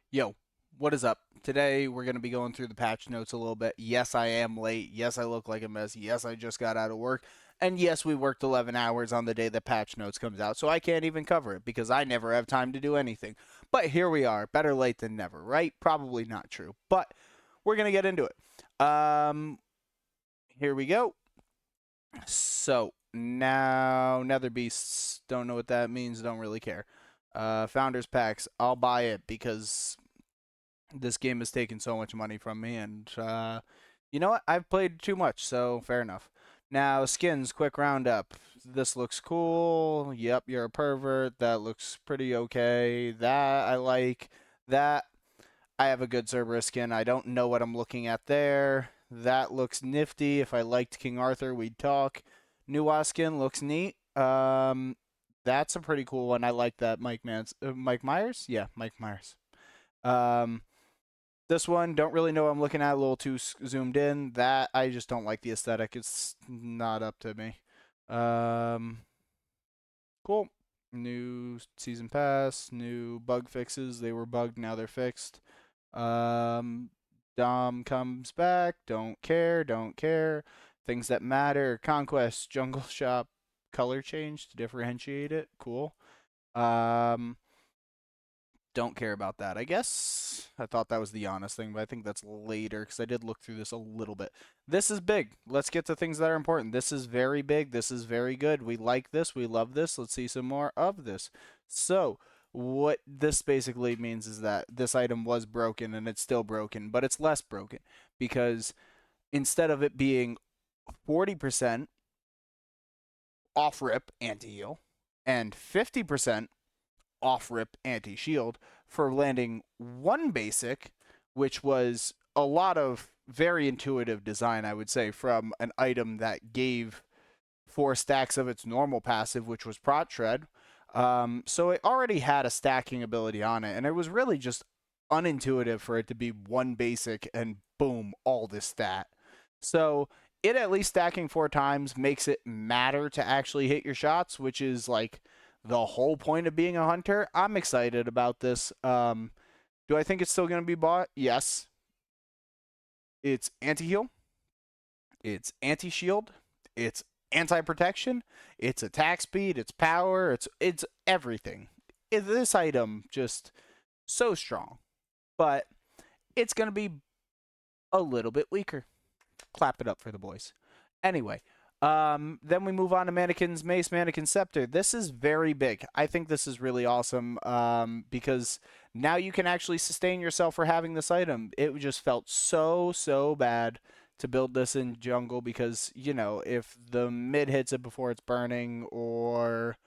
Yo, what is up? Today we're going to be going through the patch notes a little bit. Yes, I am late. Yes, I look like a mess. Yes, I just got out of work. And yes, we worked 11 hours on the day the patch notes comes out, so I can't even cover it because I never have time to do anything. But here we are. Better late than never, right? Probably not true, but we're going to get into it. Here we go. So, now Nether Beasts, don't know what that means, don't really care. Founders Packs, I'll buy it because this game has taken so much money from me, and you know what? I've played too much, so fair enough. Now, skins, quick roundup. This looks cool. Yep, you're a pervert. That looks pretty okay. That I like. That I have a good Cerberus skin. I don't know what I'm looking at there. That looks nifty. If I liked King Arthur, we'd talk. Nuwa skin looks neat. That's a pretty cool one. I like that. Mike Myers? Yeah, Mike Myers. Um, this one, don't really know what I'm looking at, a little too zoomed in. That, I just don't like the aesthetic. It's not up to me. Um, cool. New season pass, new bug fixes. They were bugged, now they're fixed. Um, Dom comes back. Don't care, don't care. Things that matter. Conquest, Jungle Shop, color change to differentiate it. Cool. Um, don't care about that. I guess I thought that was the honest thing, but I think that's later because I did look through this a little bit. This is big. Let's get to things that are important. This is very big. This is very good. We like this. We love this. Let's see some more of this. So, what this basically means is that this item was broken and it's still broken, but it's less broken because instead of it being 40% off rip anti heal and 50% off rip anti shield for landing one basic, which was a lot of very intuitive design, I would say, from an item that gave 4 stacks of its normal passive, which was Prot Shred. So it already had a stacking ability on it, and it was really just unintuitive for it to be one basic and boom, all this stat. So it at least stacking 4 times makes it matter to actually hit your shots, which is like the whole point of being a hunter. I'm excited about this. Do I think it's still going to be bought? Yes. It's anti heal, it's anti shield, it's anti protection, it's attack speed, it's power, it's everything. This item just so strong, but it's going to be a little bit weaker. Clap it up for the boys. Anyway, then we move on to Mannequin's Mace, Mannequin Scepter. This is very big. I think this is really awesome because now you can actually sustain yourself for having this item. It just felt so bad to build this in jungle because, you know, if the mid hits it before it's burning or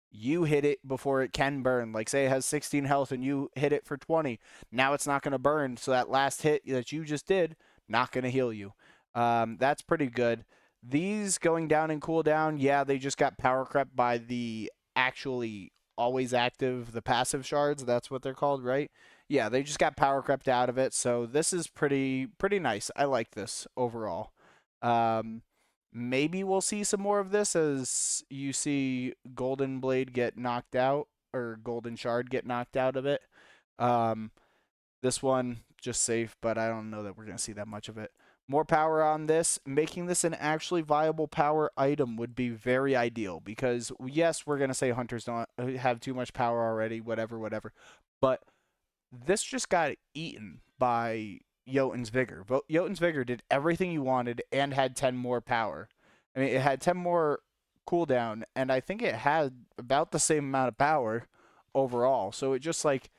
you hit it before it can burn, like say it has 16 health and you hit it for 20, now it's not going to burn. So that last hit that you just did, not going to heal you. That's pretty good. These going down and cooldown, yeah, they just got power crept by the actually always active, the passive shards. That's what they're called, right? Yeah, they just got power crept out of it. So this is pretty nice. I like this overall. Um, Maybe we'll see some more of this as you see Golden Blade get knocked out or Golden Shard get knocked out of it. Um, this one just safe, but I don't know that we're gonna see that much of it. More power on this, making this an actually viable power item would be very ideal because yes, we're gonna say hunters don't have too much power already, whatever. But this just got eaten by Jotun's Vigor. Jotun's Vigor did everything you wanted and had 10 more power. I mean, it had 10 more cooldown, and I think it had about the same amount of power overall. So it just like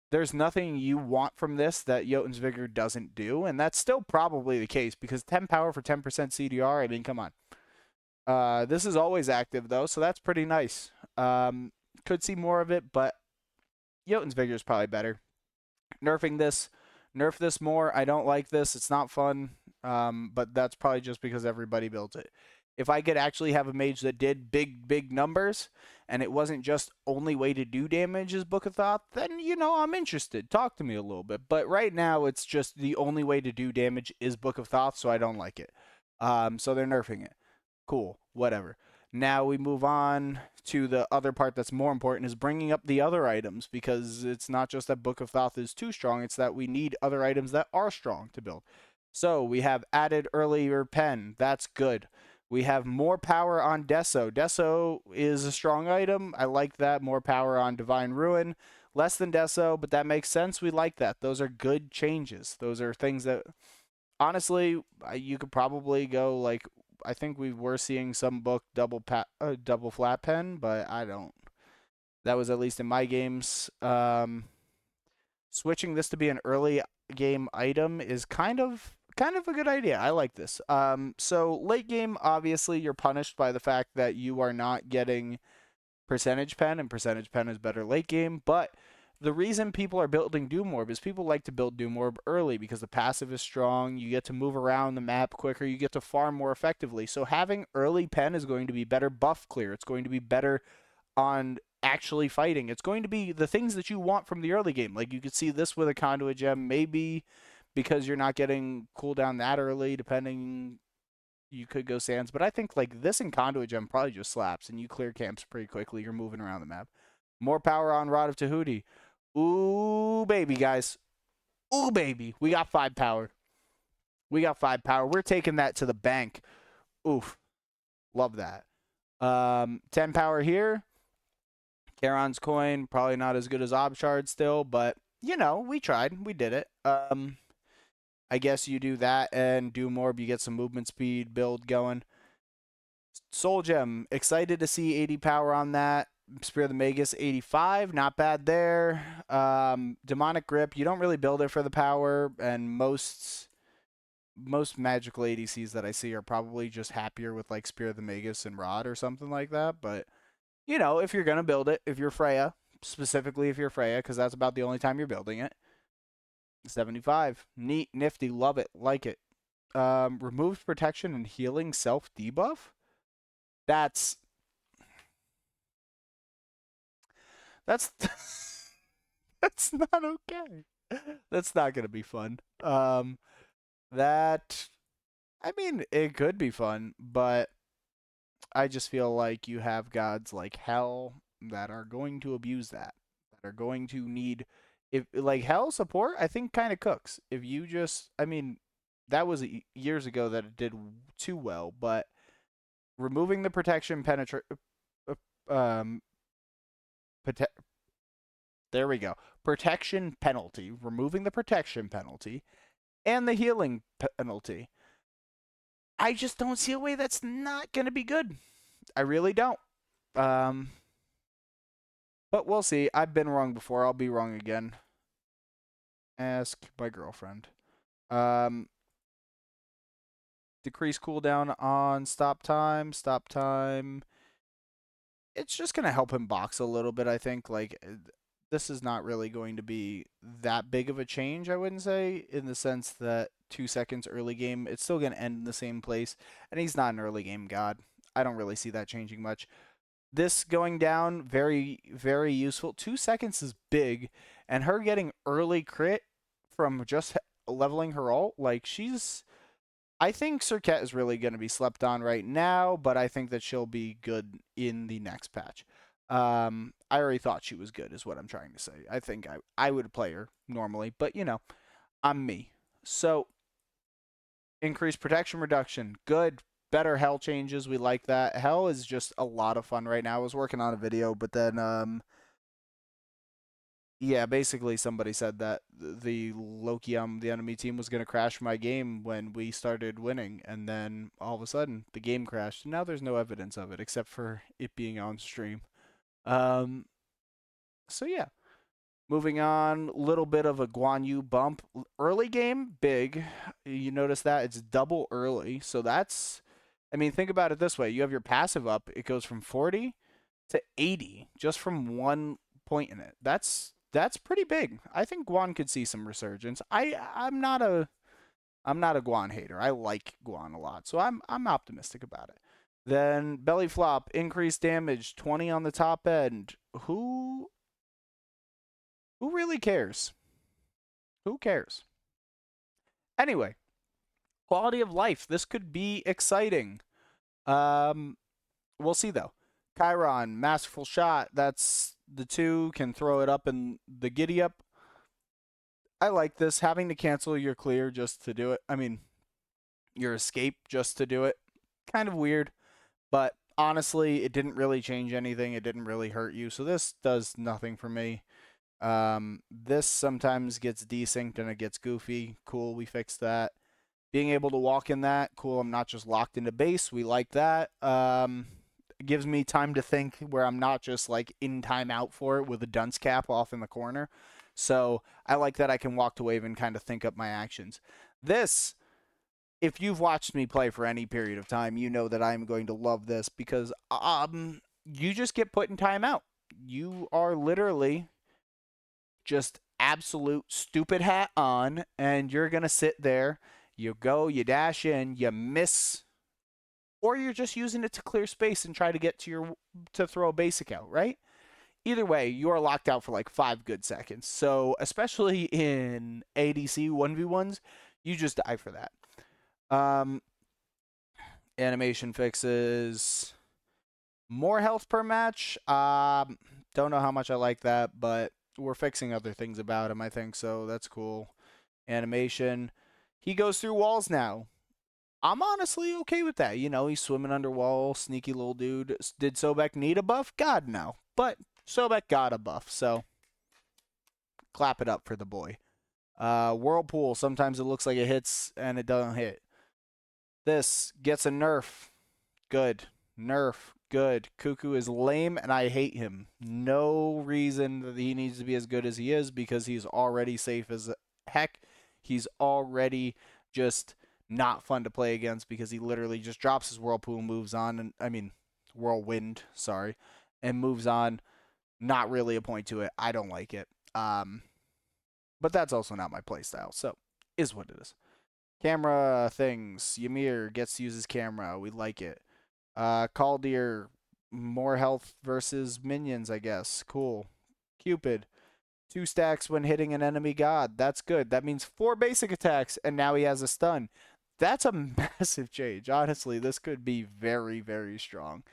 there's nothing you want from this that Jotun's Vigor doesn't do, and that's still probably the case because 10 power for 10% CDR, I mean, come on. This is always active, though, so that's pretty nice. Could see more of it, but Jotun's Vigor is probably better. Nerfing this, nerf this more. I don't like this. It's not fun, but that's probably just because everybody built it. If I could actually have a mage that did big numbers and it wasn't just only way to do damage is Book of Thoth, then you know I'm interested. Talk to me a little bit. But right now it's just the only way to do damage is Book of Thoth, so I don't like it. So they're nerfing it. Cool, whatever. Now we move on to the other part that's more important, is bringing up the other items, because it's not just that Book of Thoth is too strong, it's that we need other items that are strong to build. So we have added earlier pen. That's good. We have more power on Deso. Deso is a strong item. I like that. More power on Divine Ruin. Less than Deso, but that makes sense. We like that. Those are good changes. Those are things that, honestly, you could probably go like, I think we were seeing some book double flat pen, but I don't. That was at least in my games. Switching this to be an early game item is kind of a good idea. I like this. So late game, obviously, you're punished by the fact that you are not getting percentage pen, and percentage pen is better late game. But the reason people are building Doom Orb is people like to build Doom Orb early because the passive is strong. You get to move around the map quicker. You get to farm more effectively. So having early pen is going to be better buff clear. It's going to be better on actually fighting. It's going to be the things that you want from the early game. Like you could see this with a conduit gem, maybe because you're not getting cooldown that early, depending, you could go sands. But I think like this and conduit gem probably just slaps, and you clear camps pretty quickly. You're moving around the map. More power on Rod of Tahuti. Ooh, baby, guys. Ooh, baby. We got 5 power. We got 5 power. We're taking that to the bank. Oof. Love that. 10 power here. Charon's coin, probably not as good as Obshard still, but we tried. We did it. I guess you do that and do more, but you get some movement speed build going. Soul Gem, excited to see 80 power on that. Spear of the Magus, 85, not bad there. Demonic Grip, you don't really build it for the power, and most magical ADCs that I see are probably just happier with like Spear of the Magus and Rod or something like that. But if you're gonna build it, if you're Freya, specifically if you're Freya, because that's about the only time you're building it. 75, neat, nifty, love it, like it. Removes protection and healing self debuff. That's that's that's not okay. That's not gonna be fun. That I mean, it could be fun, but I just feel like you have gods like Hell that are going to abuse that are going to need, if like Hell support, I think kind of cooks. If you just, I mean, that was years ago that it did too well, but removing the protection um, there we go, protection penalty, removing the protection penalty and the healing penalty. I just don't see a way that's not going to be good. I really don't. Um, but we'll see. I've been wrong before. I'll be wrong again. Ask my girlfriend. Um, decrease cooldown on stop time. Stop time. It's just going to help him box a little bit, I think. Like, this is not really going to be that big of a change, I wouldn't say, in the sense that 2 seconds early game, it's still going to end in the same place. And he's not an early game god. I don't really see that changing much. This going down, very, very useful. 2 seconds is big, and her getting early crit from just leveling her ult, like she's. I think Serket is really going to be slept on right now, but I think that she'll be good in the next patch. I already thought she was good, is what I'm trying to say. I think I would play her normally, but I'm me. So, increased protection reduction, good. Better Hell changes, we like that. Hell is just a lot of fun right now. I was working on a video, but then yeah, basically somebody said that the Loki the enemy team was going to crash my game when we started winning, and then all of a sudden the game crashed. And now there's no evidence of it except for it being on stream. Um so yeah, moving on, little bit of a Guan Yu bump. Early game, big. You notice that it's double early. So that's, I mean, think about it this way. You have your passive up, it goes from 40 to 80 just from one point in it. That's pretty big. I think Guan could see some resurgence. I'm not a Guan hater. I like Guan a lot. So I'm optimistic about it. Then belly flop, increased damage, 20 on the top end. Who really cares? Who cares? Anyway, quality of life. This could be exciting. Um, We'll see though. Chiron, masterful shot. That's the two can throw it up in the giddy up. I like this. Having to cancel your clear just to do it. I mean, your escape just to do it. Kind of weird, but honestly, it didn't really change anything. It didn't really hurt you. So this does nothing for me. This sometimes gets desynced and it gets goofy. Cool, we fixed that. Being able to walk in that, cool. I'm not just locked into base. We like that. It gives me time to think where I'm not just like in timeout for it with a dunce cap off in the corner. So I like that I can walk to wave and kind of think up my actions. This, if you've watched me play for any period of time, you know that I'm going to love this because you just get put in timeout. You are literally just absolute stupid hat on, and you're gonna sit there. You go, you dash in, you miss, or you're just using it to clear space and try to get to throw a basic out, right? Either way, you are locked out for like 5 good seconds. So especially in ADC 1v1s, you just die for that. Um, Animation fixes more health per match. Don't know how much I like that, but we're fixing other things about him, I think, so that's cool. Animation. He goes through walls now. I'm honestly okay with that. You know, he's swimming under wall, sneaky little dude. Did Sobek need a buff? God, no. But Sobek got a buff, so clap it up for the boy. Whirlpool, sometimes it looks like it hits and it doesn't hit. This gets a nerf. Good. Nerf. Good. Cuckoo is lame and I hate him. No reason that he needs to be as good as he is because he's already safe as heck. He's already just not fun to play against because he literally just drops his whirlpool, moves on, and I mean whirlwind, sorry, and moves on. Not really a point to it. I don't like it. But that's also not my playstyle, so is what it is. Camera things. Ymir gets to use his camera. We like it. Caldir, more health versus minions, I guess. Cool. Cupid, 2 stacks when hitting an enemy god. That's good. That means 4 basic attacks, and now he has a stun. That's a massive change. Honestly, this could be very, very strong.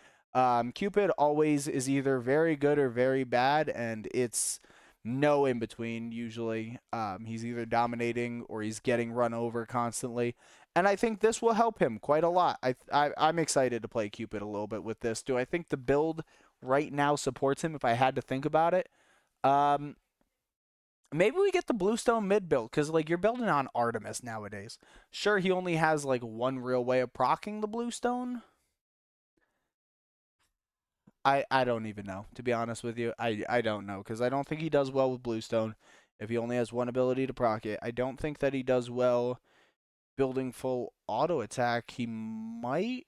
Cupid always is either very good or very bad, and it's no in between usually. He's either dominating or he's getting run over constantly. And I think this will help him quite a lot. I'm excited to play Cupid a little bit with this. Do I think the build right now supports him if I had to think about it? Um, Maybe we get the Bluestone mid build because like you're building on Artemis nowadays. Sure, he only has like one real way of proccing the Bluestone. I don't even know, to be honest with you. I don't know because I don't think he does well with Bluestone if he only has one ability to proc it. I don't think that he does well building full auto attack. He might.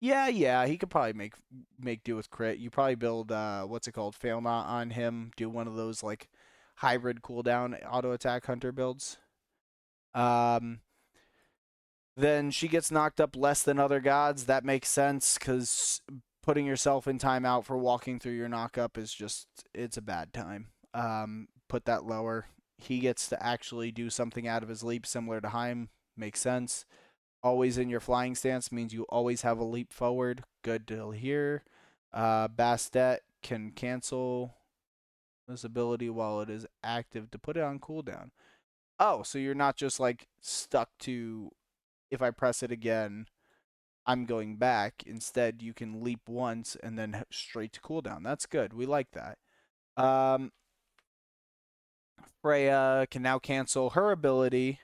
Yeah, he could probably make do with crit. You probably build what's it called, fail not on him. Do one of those like hybrid cooldown auto attack hunter builds. Um, then she gets knocked up less than other gods. That makes sense because putting yourself in timeout for walking through your knockup is just it's a bad time. Put that lower. He gets to actually do something out of his leap similar to Heim. Makes sense. Always in your flying stance means you always have a leap forward. Good to hear. Bastet can cancel this ability while it is active to put it on cooldown. Oh, so you're not just like stuck to if I press it again, I'm going back. Instead, you can leap once and then straight to cooldown. That's good. We like that. Um, Freya can now cancel her ability.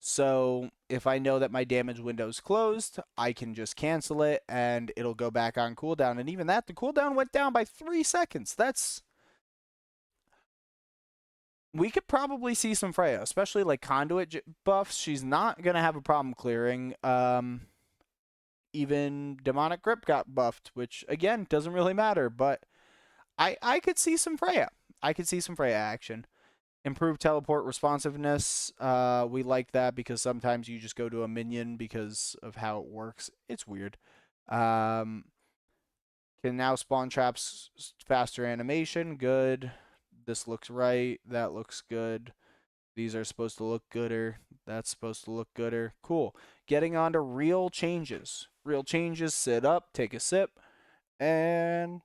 So if I know that my damage window is closed, I can just cancel it and it'll go back on cooldown. And even that, the cooldown went down by 3 seconds. That's we could probably see some Freya, especially like conduit buffs. She's not gonna have a problem clearing. Even demonic grip got buffed, which again doesn't really matter. But I could see some Freya. I could see some Freya action. Improved teleport responsiveness. We like that because sometimes you just go to a minion because of how it works. It's weird. Um, can now spawn traps faster animation. Good. This looks right. That looks good. These are supposed to look gooder. That's supposed to look gooder. Cool. getting on to real changes. Real changes, sit up, take a sip, and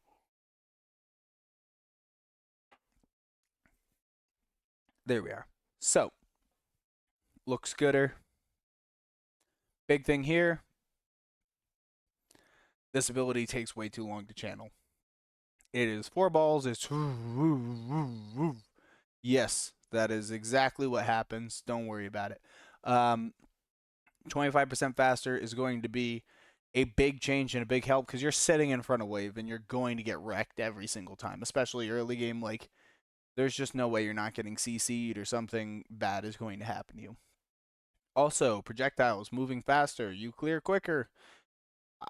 there we are. So, looks gooder. Big thing here, this ability takes way too long to channel. It is 4 balls, it's yes, that is exactly what happens. Don't worry about it. 25% faster is going to be a big change and a big help because you're sitting in front of wave and you're going to get wrecked every single time, especially early game. Like, there's just no way you're not getting CC'd or something bad is going to happen to you. Also, projectiles moving faster, you clear quicker,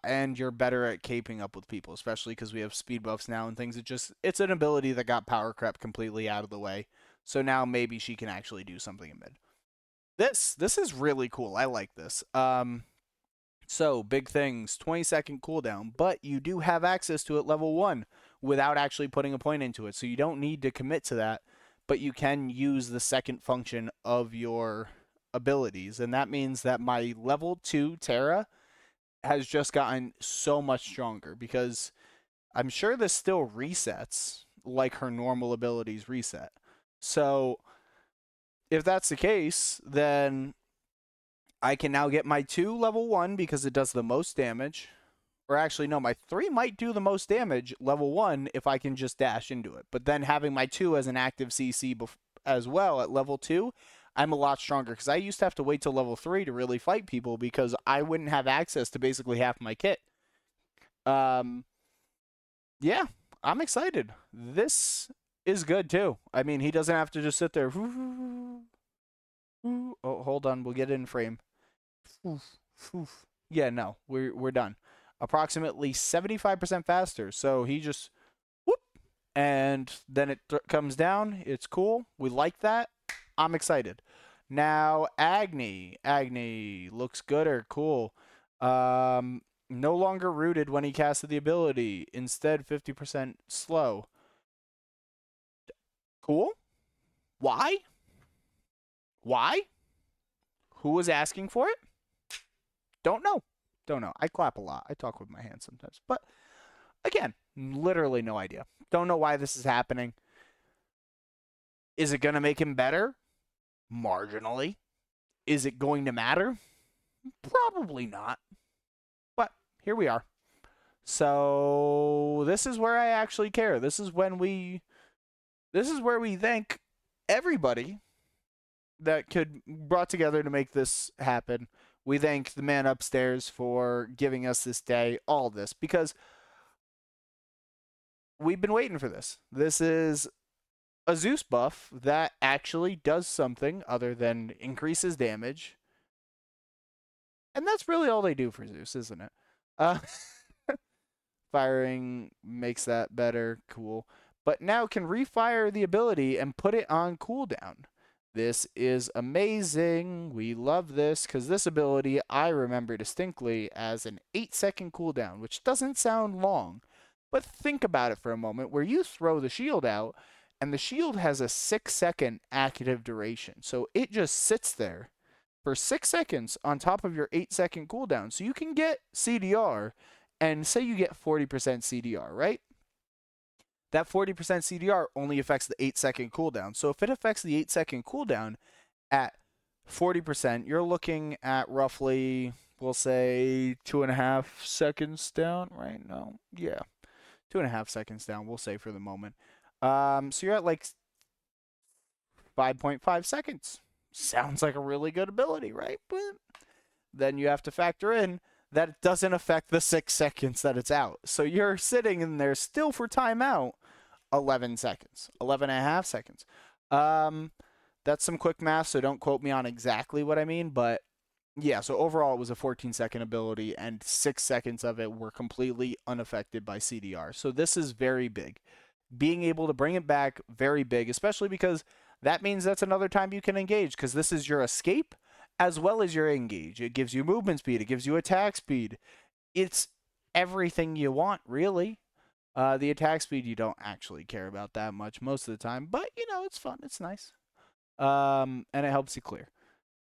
and you're better at caping up with people, especially because we have speed buffs now and things. It's an ability that got power crept completely out of the way. So now maybe she can actually do something in mid. This is really cool. I like this. So big things, 20-second cooldown, but you do have access to it level 1 without actually putting a point into it. So you don't need to commit to that, but you can use the second function of your abilities. And that means that my level 2 Terra has just gotten so much stronger because I'm sure this still resets like her normal abilities reset. So if that's the case, then I can now get my 2 level 1 because it does the most damage. Or actually, no, my 3 might do the most damage level 1 if I can just dash into it. But then having my 2 as an active CC as well at level 2, I'm a lot stronger because I used to have to wait till level 3 to really fight people because I wouldn't have access to basically half my kit. Yeah, I'm excited. This is good too. I mean, he doesn't have to just sit there. Oh, hold on, we'll get it in frame. Yeah, no, we're done. Approximately 75% faster. So he just whoop, and then it comes down. It's cool. We like that. I'm excited. Now Agni looks good or cool. No longer rooted when he casted the ability. Instead, 50% slow. Cool. Why? Why? Who was asking for it? Don't know. Don't know. I clap a lot. I talk with my hands sometimes. But again, literally no idea. Don't know why this is happening. Is it going to make him better? Marginally. Is it going to matter? Probably not. But here we are. So this is where I actually care. This is where we thank everybody that could brought together to make this happen. We thank the man upstairs for giving us this day, all this, because we've been waiting for this. This is a Zeus buff that actually does something other than increases damage. And that's really all they do for Zeus, isn't it? Firing makes that better. Cool. But now can refire the ability and put it on cooldown. This is amazing. We love this because this ability I remember distinctly as an 8-second cooldown, which doesn't sound long. But think about it for a moment where you throw the shield out and the shield has a 6-second active duration. So it just sits there for 6 seconds on top of your 8-second cooldown. So you can get CDR and say you get 40% CDR, right? That 40% CDR only affects the 8-second cooldown. So if it affects the 8-second cooldown at 40%, you're looking at roughly, we'll say, 2.5 seconds down, right? No, yeah, 2.5 seconds down, we'll say for the moment. So you're at like 5.5 seconds. Sounds like a really good ability, right? But then you have to factor in that it doesn't affect the 6 seconds that it's out. So you're sitting in there still for timeout 11 seconds, 11.5 seconds. That's some quick math, so don't quote me on exactly what I mean, but yeah, so overall it was a 14-second ability, and 6 seconds of it were completely unaffected by CDR. So this is very big. Being able to bring it back, very big, especially because that means that's another time you can engage, because this is your escape as well as your engage. It gives you movement speed. It gives you attack speed. It's everything you want, really. The attack speed you don't actually care about that much most of the time, but, you know, it's fun. It's nice. And it helps you clear.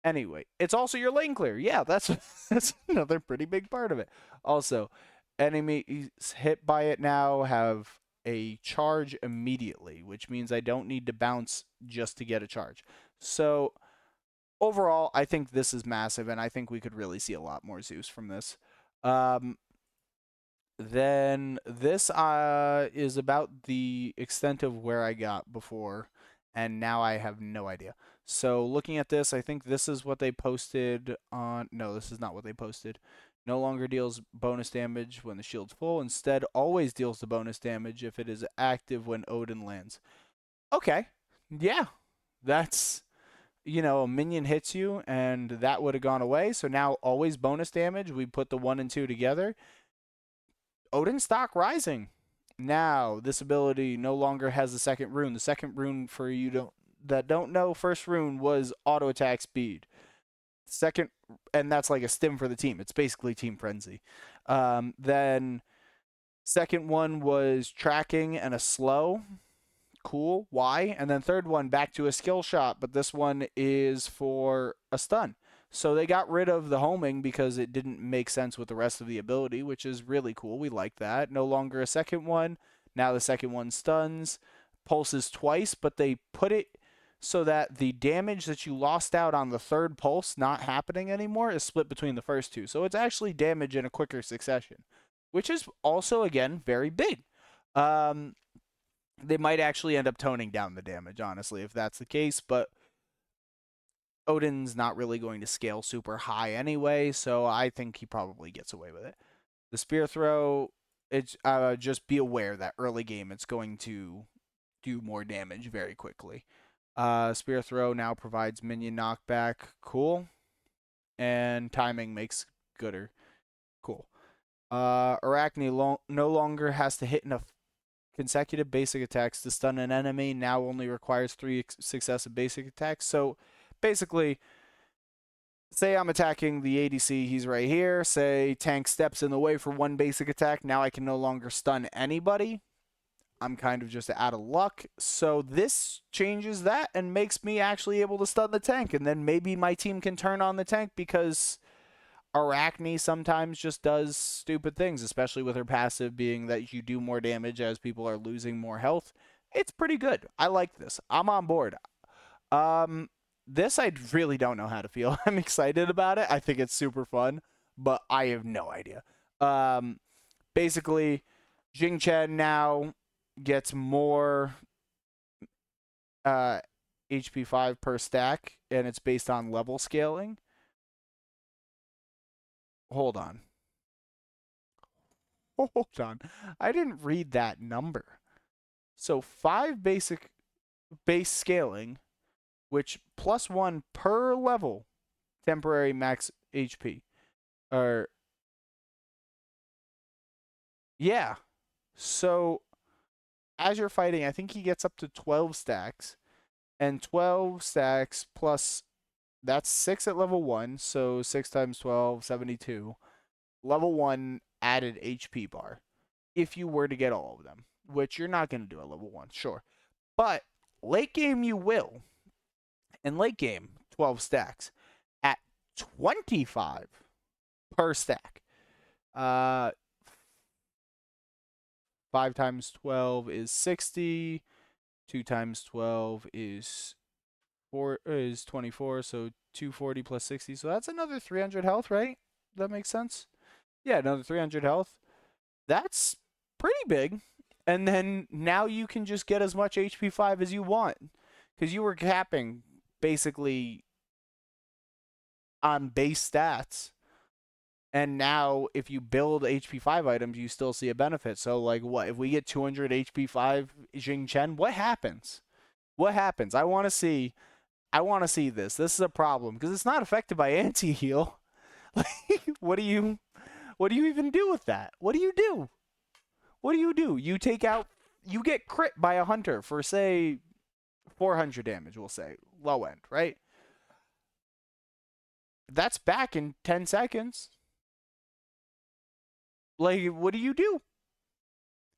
Anyway, it's also your lane clear. Yeah, that's that's another pretty big part of it. Also, enemies hit by it now have a charge immediately, which means I don't need to bounce just to get a charge. So overall, I think this is massive, and I think we could really see a lot more Zeus from this. Um, then this is about the extent of where I got before, and now I have no idea. So looking at this, I think this is what they posted on. No, this is not what they posted. No longer deals bonus damage when the shield's full. Instead, always deals the bonus damage if it is active when Odin lands. Okay, yeah, that's a minion hits you, and that would have gone away. So now always bonus damage. We put the 1 and 2 together. Odin stock rising. Now, this ability no longer has the second rune. The second rune, for that don't know, first rune was auto attack speed. Second, and that's like a stim for the team. It's basically team frenzy. Then second one was tracking and a slow. Cool. Why? And then third one back to a skill shot, but this one is for a stun. So they got rid of the homing because it didn't make sense with the rest of the ability, which is really cool. We like that. No longer a second one. Now the second one stuns, pulses twice, but they put it so that the damage that you lost out on the third pulse not happening anymore is split between the first two. So it's actually damage in a quicker succession, which is also, again, very big. They might actually end up toning down the damage, honestly, if that's the case, but Odin's not really going to scale super high anyway, so I think he probably gets away with it. The spear throw, it's just be aware that early game it's going to do more damage very quickly. Spear throw now provides minion knockback, cool, and timing makes gooder, cool. Arachne no longer has to hit enough consecutive basic attacks to stun an enemy. Now only requires 3 successive basic attacks. So basically, say I'm attacking the ADC, he's right here. Say tank steps in the way for 1 basic attack. Now I can no longer stun anybody. I'm kind of just out of luck. So this changes that and makes me actually able to stun the tank. And then maybe my team can turn on the tank because Arachne sometimes just does stupid things, especially with her passive being that you do more damage as people are losing more health. It's pretty good. I like this. I'm on board. This I really don't know how to feel. I'm excited about it. I think it's super fun, but I have no idea. Basically, Jing Chen now gets more HP 5 per stack, and it's based on level scaling. Hold on. Hold on. I didn't read that number. So 5 base scaling, which plus 1 per level temporary max HP. Or yeah. So as you're fighting, I think he gets up to 12 stacks. And 12 stacks plus that's 6 at level 1, so 6 times 12, 72. Level 1 added HP bar. If you were to get all of them, which you're not going to do at level 1, sure. But late game you will. In late game, 12 stacks at 25 per stack. 5 times 12 is 60. 2 times 12 is 24, so 240 plus 60. So that's another 300 health, right? That makes sense? Yeah, another 300 health. That's pretty big. And then now you can just get as much HP 5 as you want. Because you were capping basically on base stats. And now if you build HP 5 items, you still see a benefit. So like what? If we get 200 HP 5 Jing Chen, what happens? What happens? I want to see this. This is a problem because it's not affected by anti-heal. Like what do you even do with that? What do you do? What do you do? You get crit by a hunter for say 400 damage, we'll say, low end, right? That's back in 10 seconds. Like, what do you do?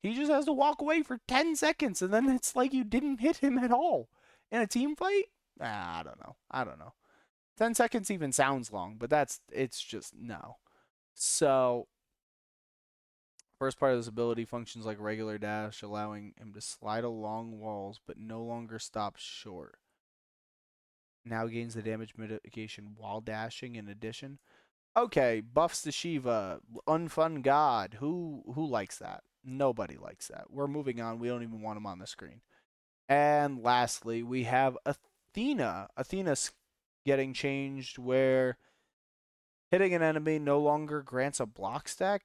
He just has to walk away for 10 seconds, and then it's like you didn't hit him at all. In a team fight? I don't know. 10 seconds even sounds long, but it's just no. So, first part of this ability functions like regular dash, allowing him to slide along walls, but no longer stops short. Now gains the damage mitigation while dashing in addition. Okay, buffs to Shiva, unfun god. Who likes that? Nobody likes that. We're moving on. We don't even want him on the screen. And lastly, we have Athena. Athena's getting changed where hitting an enemy no longer grants a block stack,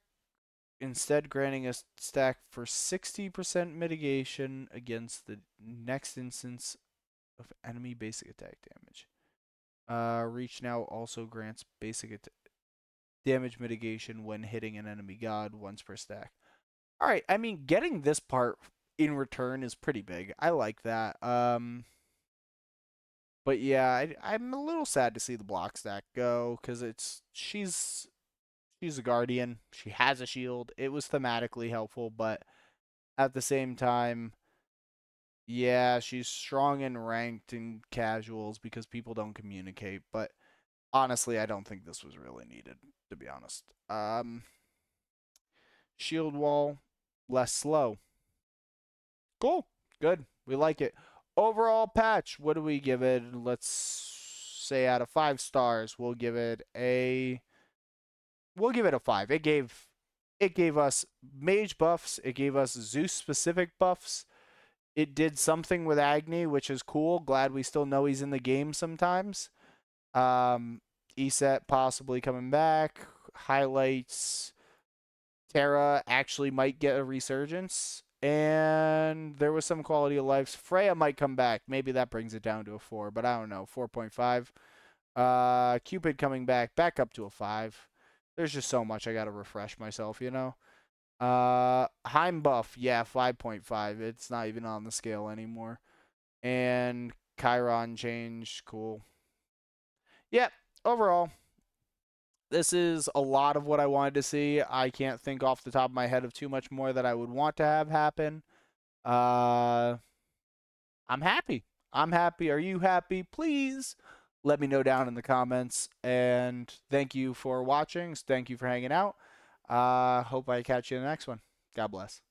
instead granting a stack for 60% mitigation against the next instance of enemy basic attack damage. Reach now also grants basic damage mitigation when hitting an enemy god once per stack. All right, I mean, getting this part in return is pretty big. I like that. But yeah, I'm a little sad to see the block stack go because she's a guardian. She has a shield. It was thematically helpful, but at the same time, yeah, she's strong and ranked in casuals because people don't communicate. But honestly, I don't think this was really needed, to be honest. Shield wall, less slow. Cool. Good. We like it. Overall patch, what do we give it? Let's say out of 5 stars, we'll give it a 5. It gave us mage buffs, it gave us Zeus specific buffs. It did something with Agni, which is cool. Glad we still know he's in the game sometimes. Eset possibly coming back. Highlights, Terra actually might get a resurgence. And there was some quality of life. Freya might come back. Maybe that brings it down to a 4, but I don't know. 4.5. Cupid coming back up to a 5. There's just so much I gotta refresh myself, you know? Heim buff, yeah, 5.5. It's not even on the scale anymore. And Chiron change, cool. Yeah, overall, this is a lot of what I wanted to see. I can't think off the top of my head of too much more that I would want to have happen. Uh, I'm happy. I'm happy. Are you happy? Please let me know down in the comments. And thank you for watching. Thank you for hanging out. Hope I catch you in the next one. God bless.